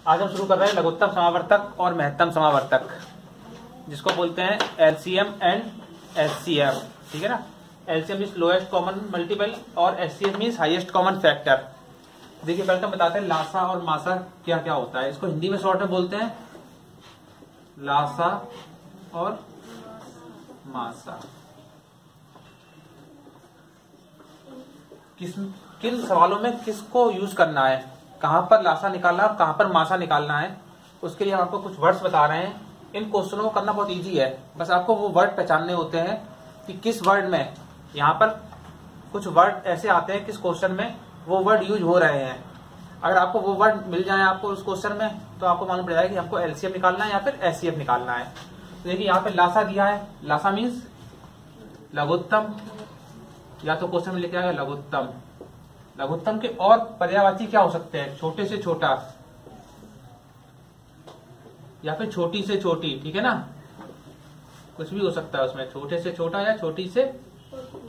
आज हम शुरू कर रहे हैं लघुत्तम समावर्तक और महत्तम समावर्तक, जिसको बोलते हैं एलसीएम एंड एचसीएफ। ठीक है ना। LCM means lowest common multiple और HCF means highest common factor. देखिए पहले हम बताते हैं लासा और मासा क्या क्या होता है। इसको हिंदी में शॉर्ट में बोलते हैं लासा और मासा। किन सवालों में किसको यूज करना है, कहां पर लासा निकालना है और कहां पर मासा निकालना है, उसके लिए हम आपको कुछ वर्ड्स बता रहे हैं। इन क्वेश्चनों को करना बहुत इजी है, बस आपको वो वर्ड पहचानने होते हैं कि किस वर्ड में, यहाँ पर कुछ वर्ड ऐसे आते हैं किस क्वेश्चन में वो वर्ड यूज हो रहे हैं। अगर आपको वो वर्ड मिल जाए आपको उस क्वेश्चन में, तो आपको मालूम पड़ जाएगा कि हमको एलसीएम निकालना है या फिर एचसीएफ निकालना है। तो देखिए यहाँ पे लासा दिया है, लासा मीन्स लघुत्तम, या तो क्वेश्चन में लिखा गया लघुत्तम। लघुत्तम के और पर्यायवाची क्या हो सकते हैं, छोटे से छोटा या फिर छोटी से छोटी। ठीक है ना, कुछ भी हो सकता है उसमें, छोटे से छोटा या छोटी से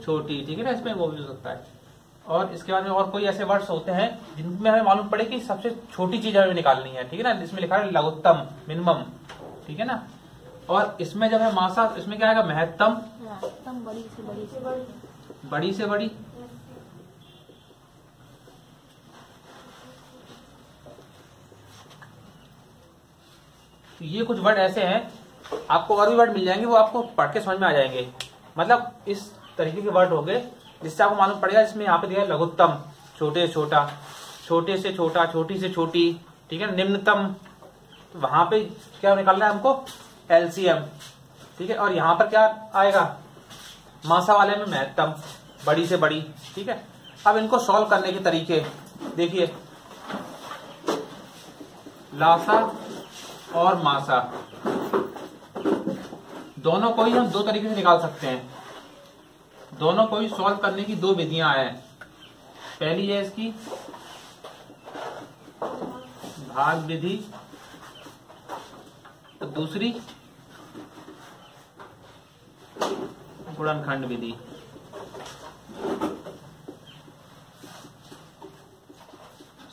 छोटी। ठीक है ना, इसमें वो भी हो सकता है। और इसके बाद में और कोई ऐसे वर्ड्स होते हैं जिनमें हमें मालूम पड़े कि सबसे छोटी चीज हमें निकालनी है। ठीक है ना, इसमें लिखा है लघुत्तम, मिनिमम। ठीक है ना। और इसमें जब है मासा, इसमें क्या आएगा, महत्तम, बड़ी से बड़ी। तो ये कुछ वर्ड ऐसे हैं, आपको और भी वर्ड मिल जाएंगे, वो आपको पढ़ के समझ में आ जाएंगे। मतलब इस तरीके के वर्ड हो गए जिससे आपको मालूम पड़ेगा। इसमें यहाँ पे दिया है लघुत्तम, छोटे से छोटा, छोटे से छोटा, छोटी से छोटी। ठीक है, निम्नतम, तो वहां पे क्या निकालना है हमको, एलसीएम। ठीक है, और यहाँ पर क्या आएगा, मासा वाले में महत्तम, बड़ी से बड़ी। ठीक है, अब इनको सॉल्व करने के तरीके देखिए, लासा और मासा दोनों को ही हम दो तरीके से निकाल सकते हैं। दोनों को ही सॉल्व करने की दो विधियां हैं। पहली है इसकी भाग विधि, तो दूसरी गुणनखंड विधि।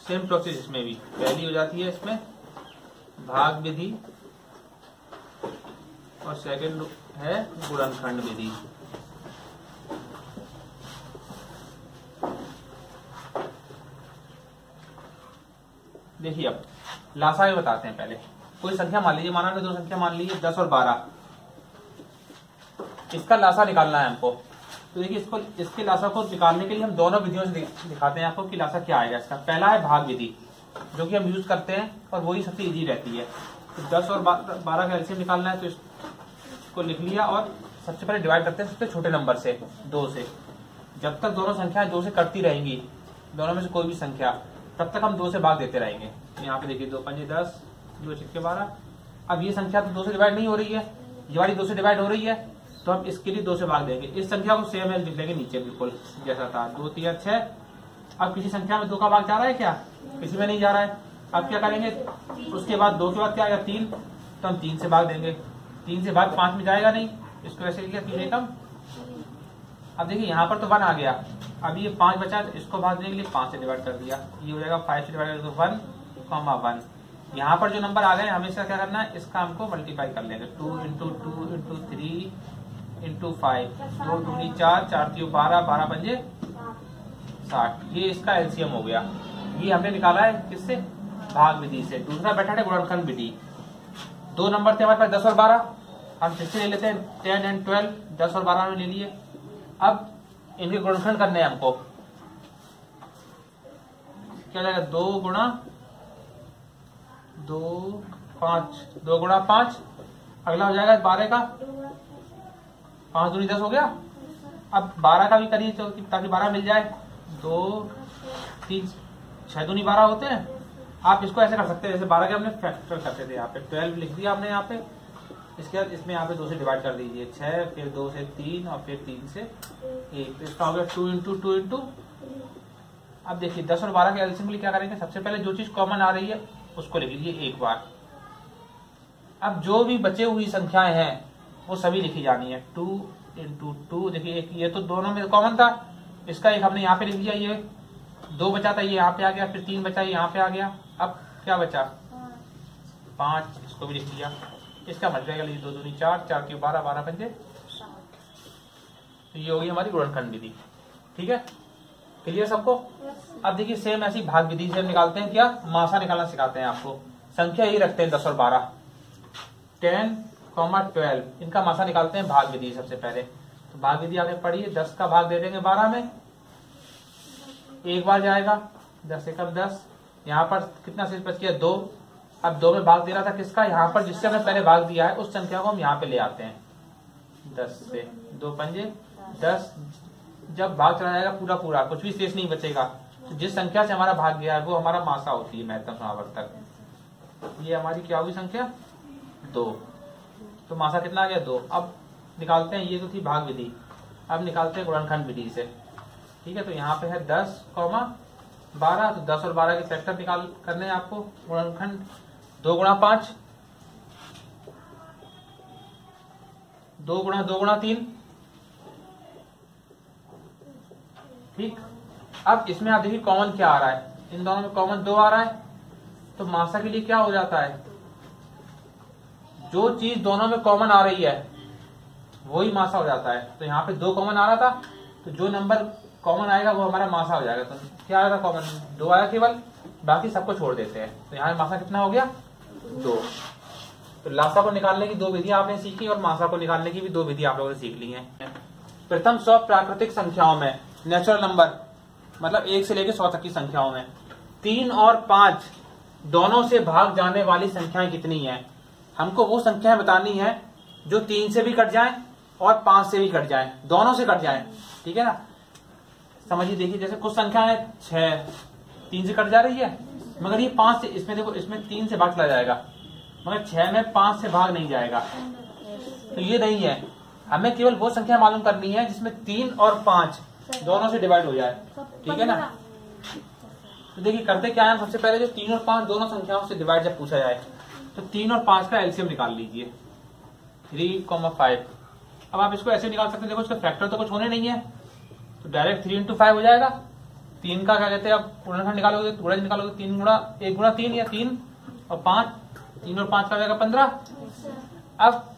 सेम प्रोसेस इसमें भी, पहली हो जाती है इसमें भाग विधि और सेकंड है गुणनखंड विधि। देखिए अब लासा में बताते हैं। पहले कोई संख्या मान लीजिए, माना हमने दो संख्या मान लीजिए 10 और 12, इसका लासा निकालना है हमको। तो देखिए इसको, इसके लासा को निकालने के लिए हम दोनों विधियों से दिखाते हैं आपको कि लासा क्या आएगा इसका। पहला है भाग विधि, जो कि हम यूज करते हैं और वही सबसे इजी रहती है। तो 10 और 12 का एलसीएम निकालना है, तो इसको लिख लिया और सबसे पहले डिवाइड करते हैं सबसे छोटे नंबर से, 2 से। जब तक दोनों संख्याएं 2 से कटती रहेंगी, दोनों में से कोई भी संख्या, तब तक हम 2 से भाग देते रहेंगे। यहाँ पे देखिए 2 पंजे 10, 2 छक्के 12। अब ये संख्या तो 2 से डिवाइड नहीं हो रही है, ये वाली 2 से डिवाइड हो रही है, तो हम इसके लिए 2 से भाग देंगे। इस संख्या को सेम लिख लेंगे नीचे, बिल्कुल जैसा था, 2 3 6। अब किसी संख्या में 2 का भाग जा रहा है क्या, किसी में नहीं जा रहा है। अब क्या करेंगे, उसके बाद 2 के बाद क्या आएगा, 3, तो हम 3 से भाग देंगे। 3 से भाग 5 में जाएगा नहीं, इसको ऐसे लिखा 3 एकम। अब देखिए यहाँ पर तो 1 आ गया, अब ये 5 बचा, इसको भागने के लिए 5 से डिवाइड कर दिया, ये हो जाएगा 5 से डिवाइड कर 1, 1। यहाँ पर जो नंबर आ गए हमेशा क्या करना है, इसका हमको मल्टीप्लाई कर लेंगे। 2 इंटू 2 इंटू 3 इंटू 5, 2 दूनी 4, 4 3 12, 12 पंजे 60। ये इसका एलसीएम हो गया। ये हमने निकाला है किससे, भाग विधि से। दूसरा बैठा है गुणनखंड विधि। 2 नंबर थे हमारे पास 10 और 12, हम फिर से ले लेते हैं 10 एंड 12, 10 और 12 में ले लिए। अब इनके गुणनखंड करने हैं हमको, क्या जाएगा, 2 गुणा 2 5, 2 गुणा 5। अगला हो जाएगा 12 का, 5 दूनी 10 हो गया। अब 12 का भी करिए ताकि 12 मिल जाए, 2 3 6 दूनी 12 होते हैं। आप इसको ऐसे कर सकते हैं जैसे 12 के हमने फैक्टर करते थे, यहाँ पे 12 लिख दिया हमने यहाँ पे। इसके बाद इसमें यहाँ पे 2 से डिवाइड कर दीजिए, 6, फिर 2 से 3 और फिर 3 से 1। तो इसका हो गया 2 इंटू 2 इंटू। अब देखिए 10 और 12 के एलसीएम के लिए क्या करेंगे, सबसे पहले जो चीज कॉमन आ रही है उसको लिख लीजिए एक बार। अब जो भी बचे हुई संख्याएं हैं वो सभी लिखी जानी है। 2 इंटू 2, देखिए एक ये तो दोनों में कॉमन था, इसका एक हमने यहाँ पे लिख दिया, ये 2 बचा था, ये यहाँ पे आ गया, फिर 3 बचा, ये यहाँ पे आ गया। अब क्या बचा, 5, इसको भी लिख लिया। इसका मल्टीप्लाई कर लीजिए, 2 दूनी 4, 4 के 12, 12 पंजे, तो ये होगी हमारी गुणनखंड विधि। ठीक है, क्लियर सबको। अब देखिए सेम ऐसी भाग विधि से हम निकालते हैं, क्या मासा निकालना सिखाते हैं आपको। संख्या यही रखते हैं 10 और 12, 10, 12, इनका मासा निकालते हैं भाग विधि सबसे पहले। तो भाग विधि आपने पढ़ी है, 10 का भाग दे देंगे 12 में, एक बार जाएगा, 10 एकम 10, यहाँ पर कितना शेष बच गया 2। अब 2 में भाग दे रहा था किसका, यहाँ पर जिससे हमने पहले भाग दिया है उस संख्या को हम यहाँ पे ले आते हैं, 10 से 2 पंजे 10। जब भाग चला जाएगा पूरा पूरा, कुछ भी शेष नहीं बचेगा, तो जिस संख्या से हमारा भाग गया है वो हमारा मासा होती है, महत्तम समावर्तक। ये हमारी क्या होगी संख्या 2, तो मासा कितना आ गया 2। अब निकालते हैं, ये तो थी भाग विधि, अब निकालते हैं गुणनखंड विधि से। ठीक है, तो यहाँ पे है 10, 12, तो 10 और 12 के फैक्टर निकाल करने हैं आपको। गुणनखंड 2 गुणा 5, 2 गुणा 2 गुणा 3। ठीक, अब इसमें आप देखिए कॉमन क्या आ रहा है, इन दोनों में कॉमन 2 आ रहा है, तो मासा के लिए क्या हो जाता है, जो चीज दोनों में कॉमन आ रही है वही मासा हो जाता है। तो यहाँ पे 2 कॉमन आ रहा था, तो जो नंबर कॉमन आएगा वो हमारा मासा हो जाएगा। तो क्या आएगा कॉमन, 2 आया केवल, बाकी सबको छोड़ देते हैं, तो यहाँ मासा कितना हो गया 2। तो लासा को निकालने की 2 विधि आपने सीखी और मासा को निकालने की भी 2 विधि आप लोगों ने सीख ली है। प्रथम 100 प्राकृतिक संख्याओं में, नेचुरल नंबर मतलब 1 से लेकर 100 तक की संख्याओं में 3 और 5 दोनों से भाग जाने वाली संख्याएं कितनी हैं। हमको वो संख्याएं बतानी है जो 3 से भी कट जाएं और 5 से भी कट जाएं, दोनों से कट जाएं। ठीक है ना, समझिए देखिए, जैसे कुछ संख्या है 6 3 से कट जा रही है, मगर ये 5 से, इसमें देखो इसमें 3 से भाग चला जाएगा, मगर 6 में 5 से भाग नहीं जाएगा, तो ये नहीं है। हमें केवल वो संख्या मालूम करनी है जिसमें 3 और 5 दोनों से डिवाइड हो जाए। ठीक है ना, तो देखिए करते क्या है, सबसे पहले जो 3 और 5 दोनों संख्याओं से डिवाइड जब पूछा जाए तो 3 और 5 का एलसीएम निकाल लीजिए, 3,5। अब आप इसको ऐसे निकाल सकते हैं, देखो इसका फैक्टर तो कुछ होने नहीं है, तो डायरेक्ट 3 × 5 हो जाएगा। 3 का क्या कहते हैं, अब गुणनखंड निकालोगे, गुणज निकालोगे, 3 गुणा 1 गुणा 3 या 3 और 5, 3 और 5 का जाएगा 15। अब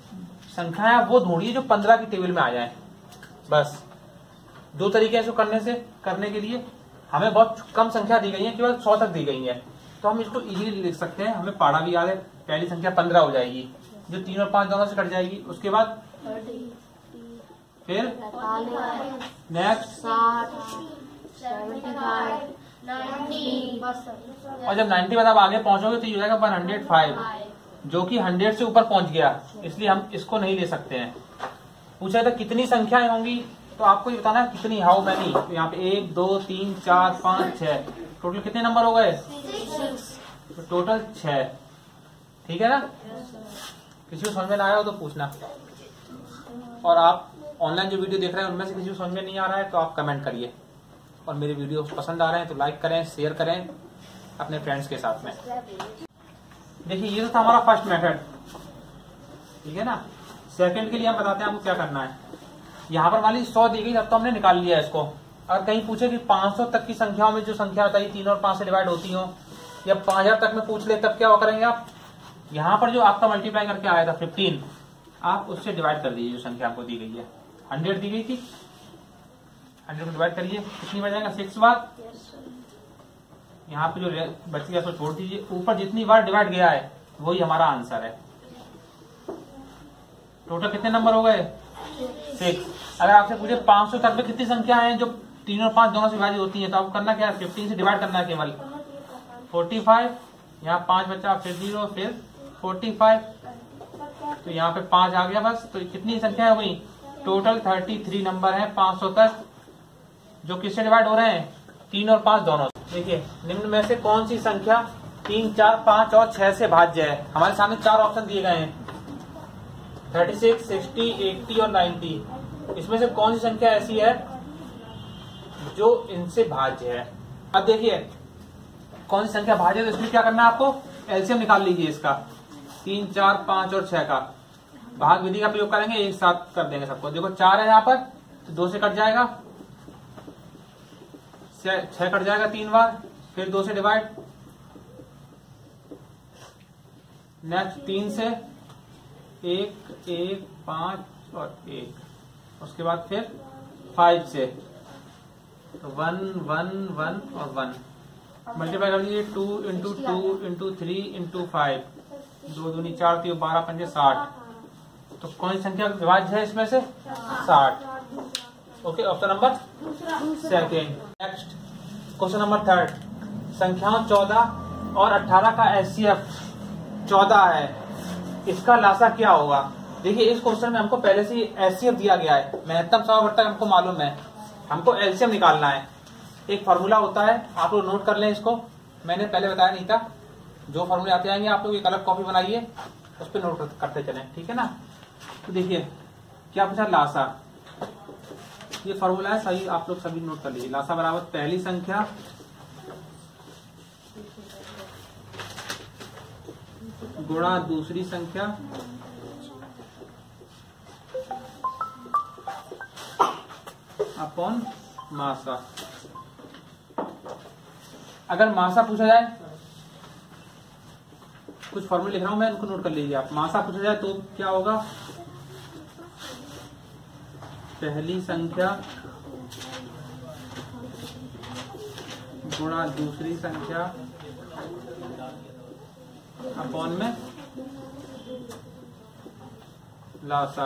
संख्या वो ढूंढिए जो 15 की टेबल में आ जाए, बस 2 तरीके हैं इसको करने के लिए। हमें बहुत कम संख्या दी गई है, केवल 100 तक दी गई है, तो हम इसको इजीली लिख सकते हैं। हमें पाड़ा भी याद है, पहली संख्या 15 हो जाएगी जो 3 और 5 दोनों से कट जाएगी। उसके बाद फिर नेक्स्ट 90, और जब 90 बाद आप आगे पहुंचोगे तो ये हो जाएगा 105, जो कि 100 से ऊपर पहुंच गया, इसलिए हम इसको नहीं ले सकते हैं। पूछा था कितनी संख्याएं होंगी, तो आपको ये बताना है कितनी, हाउ मैनी। तो यहाँ पे 1 2 3 4 5 6, टोटल कितने नंबर हो गए, तो टोटल 6। ठीक है ना, किसी को समझ में ना आया हो तो पूछना, और आप ऑनलाइन जो वीडियो देख रहे हैं उनमें से किसी को समझ में नहीं आ रहा है तो आप कमेंट करिए, और मेरे वीडियो पसंद आ रहे हैं तो लाइक करें, शेयर करें अपने फ्रेंड्स के साथ में। देखिए ये तो था हमारा फर्स्ट मेथड, ठीक है ना। सेकंड के लिए हम बताते हैं आपको क्या करना है। यहाँ पर वाली 100 दी गई, अब तो हमने निकाल लिया इसको। और कहीं पूछे कि 500 तक की संख्याओं में जो संख्या बताइए 3 और 5 से डिवाइड होती हो, या 5000 तक में पूछ ले, तब क्या करेंगे आप, यहाँ पर जो आपका मल्टीप्लाई करके आया था 15, आप उससे डिवाइड कर दीजिए जो संख्या आपको दी गई है। 100 दी गई थी, 100 को डिवाइड करिए, कितनी बार जाएगा 6 बार। यहाँ पे जो बच गया उसको छोड़ दीजिए, ऊपर जितनी बार डिवाइड गया है वही हमारा आंसर है। टोटल कितने नंबर हो गए 6। अगर आपसे पूछे 500 तक में कितनी संख्या है जो 3 और 5 दोनों से विभाजित होती है, तो आपको करना क्या है, 15 से डिवाइड करना है केवल। 45, यहाँ 5 बचा, फिर 0, फिर 45, तो यहाँ पे 5 आ गया बस। तो कितनी संख्या है वही, टोटल 33 नंबर है 500 तक, जो किससे डिवाइड हो रहे हैं, 3 और 5 दोनों। देखिए निम्न में से कौन सी संख्या 3, 4, 5 और 6 से भाज्य है। हमारे सामने 4 ऑप्शन दिए गए हैं, 36, 60, 80 और 90। इसमें से कौन सी संख्या ऐसी है जो इनसे भाज्य है। अब देखिए कौन सी संख्या भाज्य है, तो इसमें क्या करना है आपको, एलसीएम निकाल लीजिए इसका, 3, 4, 5 और 6 का। भाग विधि का प्रयोग करेंगे, एक साथ कर देंगे सबको। देखो 4 है यहाँ पर, तो 2 से कट जाएगा, 6 कट जाएगा 3 बार, फिर 2 से डिवाइड, नेक्स्ट 3 से 1 1 5 और 1, उसके बाद फिर 5 से 1 1 1 और 1, मल्टीप्लाई कर दीजिए 2 इंटू 2 इंटू 3 इंटू 5, 2 दूनी 4 3 12 5 60। तो कौन सी संख्या विभाज्य है इसमें से? 60। Okay, option number second. Next question number third, संख्याओं 14 और 18 का एचसीएफ 14 है, इसका लासा क्या होगा? देखिए इस क्वेश्चन में हमको पहले से ही एचसीएफ दिया गया है, महत्तम समावर्तक हमको मालूम है, हमको एलसीएम निकालना है। एक फॉर्मूला होता है, आप लोग नोट कर लें इसको, मैंने पहले बताया नहीं था। जो फॉर्मूले आते जाएंगे आप लोग एक अलग कॉपी बनाइए, उस पर नोट करते चलें, ठीक है ना। तो देखिए क्या पूछा, लासा, ये फॉर्मूला है, सही आप लोग सभी नोट कर लीजिए। लासा बराबर पहली संख्या गुणा दूसरी संख्या अपॉन मासा। अगर मासा पूछा जाए, कुछ फॉर्मूले लिख रहा हूं मैं, उनको नोट कर लीजिए आप। मासा पूछा जाए तो क्या होगा, पहली संख्या गुणा दूसरी संख्या अपॉन में लासा।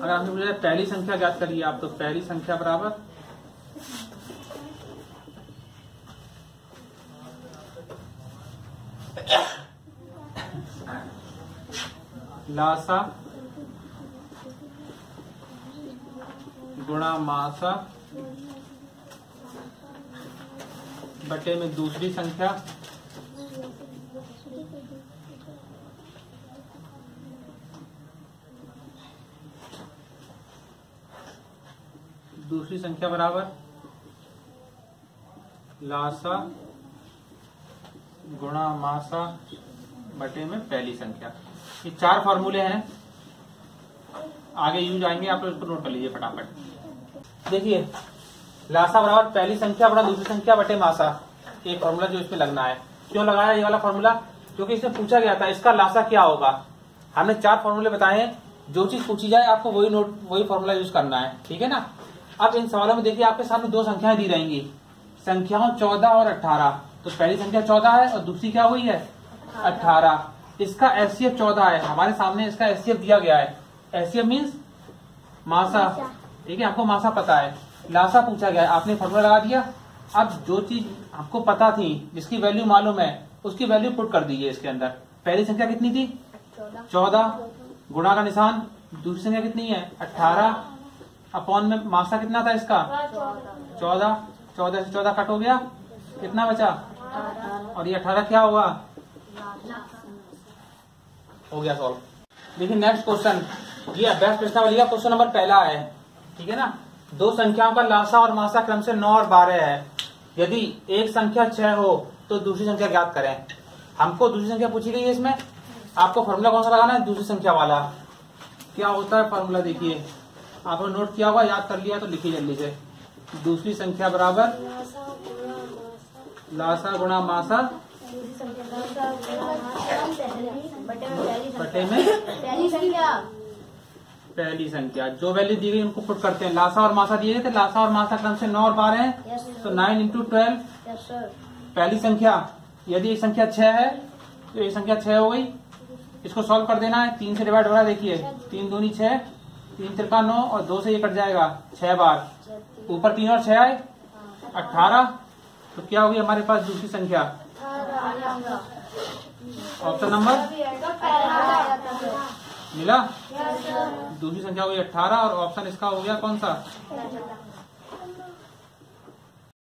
अगर आपने मुझे पहली संख्या ज्ञात करिए आप, तो पहली संख्या बराबर लासा गुणा मासा बटे में दूसरी संख्या बराबर लासा गुणा मासा बटे में पहली संख्या। ये 4 फॉर्मूले हैं, आगे यूज आएंगे, आप लोग इसको नोट कर लीजिए फटाफट। देखिए लासा बराबर पहली संख्या बड़ा दूसरी संख्या बटे मासा, एक फॉर्मूला जो इसमें लगना है। क्यों लगाया ये वाला फॉर्मूला? क्योंकि इसमें पूछा गया था इसका लासा क्या होगा। हमने 4 फॉर्मूले बताए हैं, जो चीज पूछी जाए आपको वही फॉर्मूला यूज करना है, ठीक है ना। अब इन सवालों में देखिए आपके सामने 2 संख्याएं दी रहेंगी, संख्याओं 14 और 18। तो पहली संख्या 14 है और दूसरी क्या हुई है 18। इसका एचसीएफ 14 है, हमारे सामने इसका एचसीएफ दिया गया है। एचसीएफ मीन्स मासा, ठीक है, आपको मासा पता है। लासा पूछा गया है, आपने फॉर्मूला लगा दिया। अब जो चीज आपको पता थी, जिसकी वैल्यू मालूम है, उसकी वैल्यू पुट कर दीजिए इसके अंदर। पहली संख्या कितनी थी 14, गुणा का निशान, दूसरी संख्या कितनी है 18, अपॉन में मासा कितना था इसका 14। 14 से 14 कट हो गया, कितना बचा, और ये 18 क्या होगा, हो गया सॉल्व। देखिए नेक्स्ट क्वेश्चन, ये अभ्यास प्रश्नावली का क्वेश्चन नंबर पहला है, ठीक है ना। 2 संख्याओं का लासा और मासा क्रम से 9 और 12 है। यदि एक संख्या 6 हो तो दूसरी संख्या ज्ञात करें। हमको दूसरी संख्या पूछी गई है, इसमें आपको फॉर्मूला कौन सा लगाना है, दूसरी संख्या वाला। क्या होता है फॉर्मूला, देखिए आपने नोट किया होगा, याद कर लिया तो लिखिए जल्दी से। दूसरी संख्या बराबर लासा गुणा मासा बटे में पहली संख्या। जो वैल्यू दी गई उनको पुट करते हैं। लासा और मासा दिए थे, लासा और मासा क्रम से 9 और 12 है, तो 9 इंटू 12 पहली संख्या। यदि एक संख्या 6 है तो एक संख्या 6 हो गई, इसको सॉल्व कर देना है। 3 से डिवाइड हो रहा है, देखिए 3 दूनी 6, 3 तिरका 9 और 2 से ये कट जाएगा 6 बार, ऊपर 3 और 6 आए 18। तो क्या होगी हमारे पास दूसरी संख्या, ऑप्शन नंबर मिला, दूसरी संख्या हो गई 18 और ऑप्शन इसका हो गया कौन सा